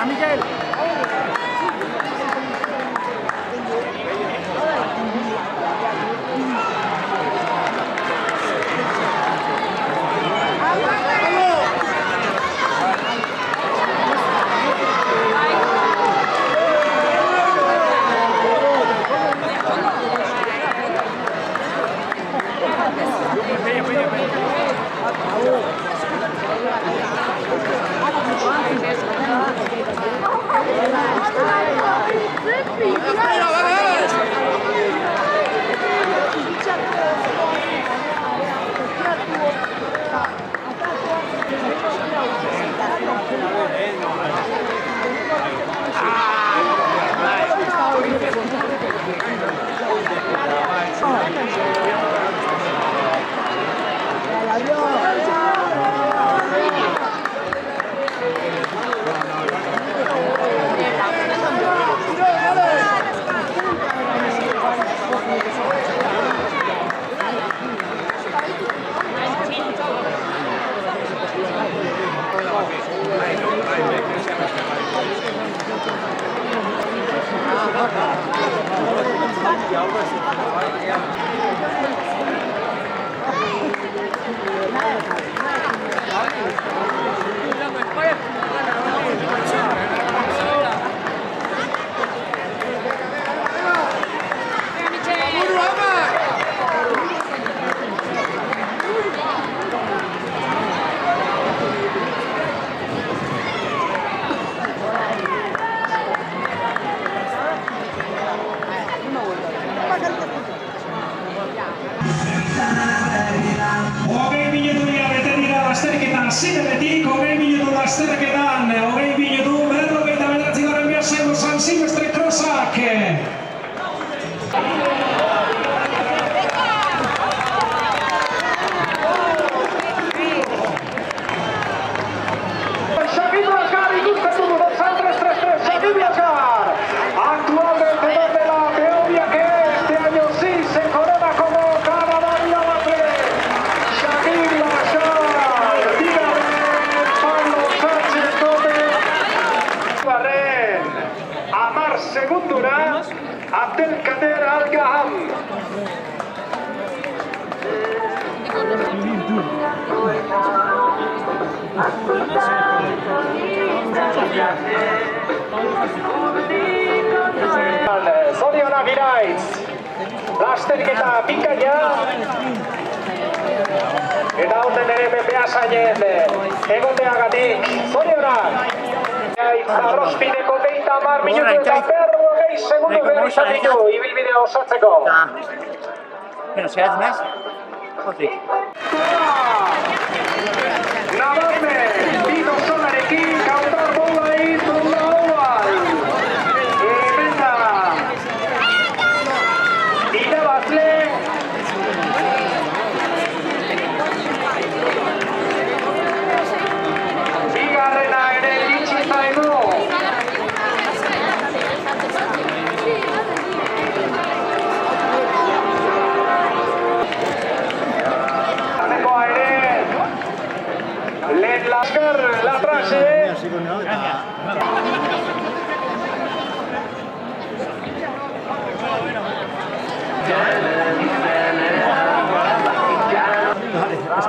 Miguel. Sinemetik, 20 minutu lasterketan, 20 minutu, 49. bihasen San Silvestre Crossak. Xavi Blasgar ikusten dugu, San 3-3-3, Xavi Blasgar. Actual vencedor de la Peonia que este año sí se corona como ganador y avance. Xavi Blasgar. Amar segundura Abdelkader Al-Gaham. Zorionak iraitz. Lasterketa bikaina. Eta honen ere menpea zainen egoteagatik. Zorionak. Arrozpideko 30 minutu eta 40 segundu behar izan ditu ibilbidea osatzeko. Nabarme, Dino Solarekin, Kautar Bolai, Trunda Oval. Emenda. Irabazle. Bigarrena ere iritsi zaigu. Lasker, la frase.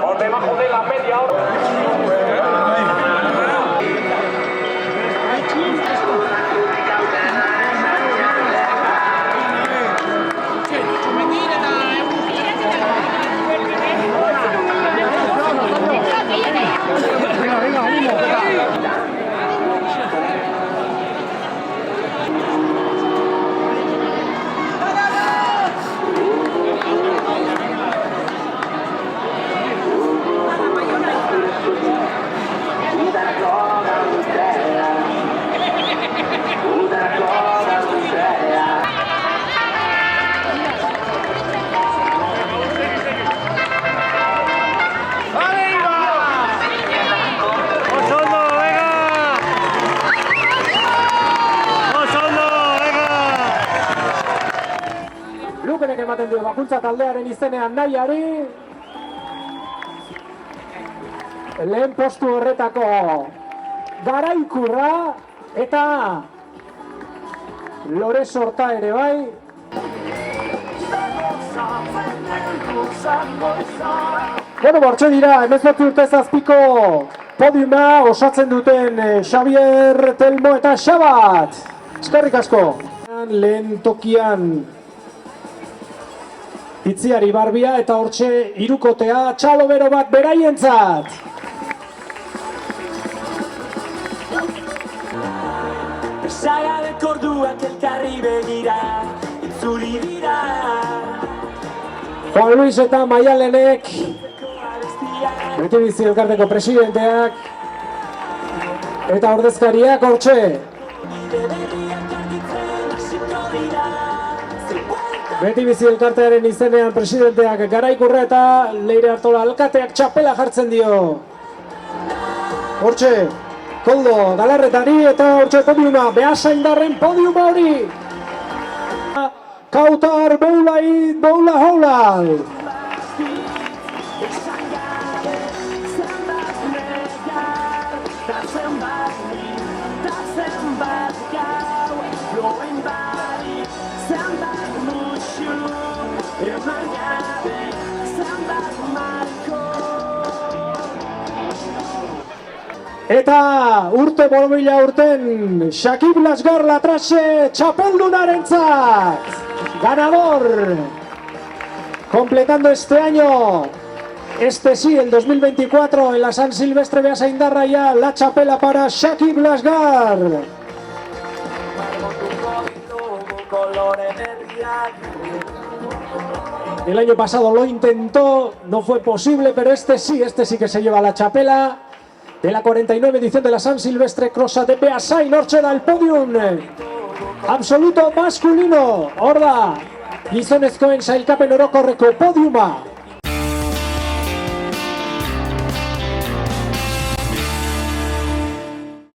Por debajo de la media hora. Hezkuntza taldearen izenean nahiari. Lehen postu horretako Garaikurra eta Lore Sorta ere bai. Bueno, bortxe dira, 18 urte zazpiko podiuma osatzen duten Xabier, Telmo eta Xabat. Eskerrik asko. Lehen tokian Itziar Ibarbia eta hortxe hirukotea txalo bero bat beraientzat. Besagabeko orduak elkarri begira, itzuli dira. Juan Luis eta Maialenek, beti bizi elkarteko presidenteak eta ordezkariak hortxe. Beti bizi elkartearen izenean presidenteak Garaikurra eta Leire Artola alkateak txapela jartzen dio. Hortxe, Koldo Galarretari eta hortxe podiuma, Beasaindarren podiuma hori. Kautar Boulait, Boula Houlal. Eta urte borobila urten Shakib Lasgar Latrase txapeldunarentzat. Ganador. Completando este año, este sí, el 2024, en la San Silvestre Beasaindarra ya la chapela para Shakib Lasgar. El año pasado lo intentó, no fue posible, pero este sí que se lleva la chapela de la 49 edición de la San Silvestre Crossa de Beasain. Hortxe da el podium absoluto masculino. Hor da, gizonezkoen sailkapen orokorreko podiuma.